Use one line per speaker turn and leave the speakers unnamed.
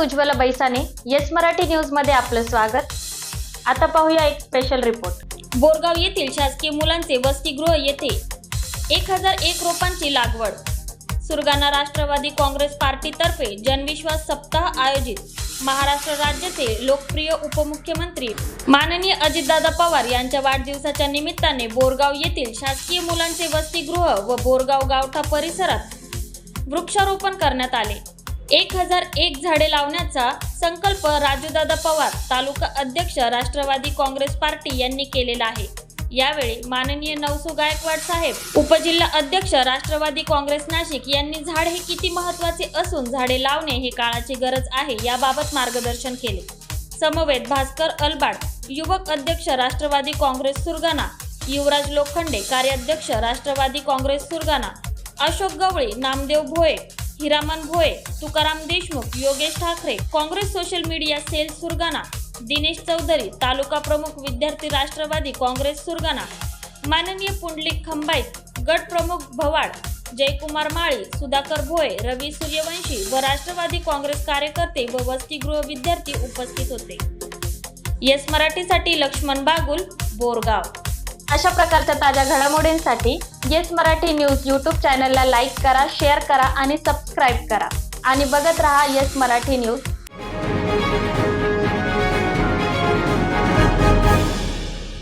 Ujjwala बैसाने yes Marathi news मध्ये आपलं स्वागत। आता पाहूया एक स्पेशल रिपोर्ट।
बोरगाव येथील शासकीय मुलांचे वसतिगृह येथे 1001 रोपांची लागवड। सुरगाणा राष्ट्रवादी काँग्रेस पार्टीतर्फे जनविश्वास सप्ताह आयोजित। महाराष्ट्र राज्याचे लोकप्रिय उपमुख्यमंत्री माननीय अजितदादा पवार यांच्या वाढदिवसाच्या निमित्ताने बोरगाव येथील शासकीय मुलांचे वसतिगृह व बोरगाव गावठा परिसरात वृक्षारोपण करण्यात आले। 1001 झाडे लावण्याचा संकल्प राजूदादा पवार तालुका अध्यक्ष राष्ट्रवादी काँग्रेस पार्टी यांनी केलेला आहे। यावेळी माननीय नवसू गायकवाड साहेब उपजिल्हा अध्यक्ष राष्ट्रवादी काँग्रेस नाशिक यांनी झाड हे किती महत्त्वाचे असून झाडे लावणे हे काळाची गरज आहे याबाबत मार्गदर्शन केले। समवेत भास्कर अलबाड युवक अध्यक्ष राष्ट्रवादी काँग्रेस सुरगाणा, युवराज लोखंडे कार्याध्यक्ष Rashtrawadi Congress Surgana, Ashok Gawali, Namdev Bhoye, Hiraman Bhoye, Tukaram Deshmukh, Yogesh Thakare, Congress social media cell Surgana, Dinesh Chaudhari taluka प्रमुख विद्यार्थी राष्ट्रवादी काँग्रेस सुरगाणा, माननीय पुंडलिक खंबाईत गट प्रमुख भवाड, जयकुमार माळी, सुधाकर भोये, रवी सूर्यवंशी व राष्ट्रवादी काँग्रेस कार्यकर्ते व वसतिगृह विद्यार्थी उपस्थित होते। येस मराठीसाठी लक्ष्मण बागुल, बोरगाव।
अशा प्रकारच्या ताज्या घडामोडींसाठी येस मराठी न्यूज यूट्यूब चॅनलला लाईक करा, शेअर करा आणि सबस्क्राईब करा आणि बघत रहा येस मराठी न्यूज।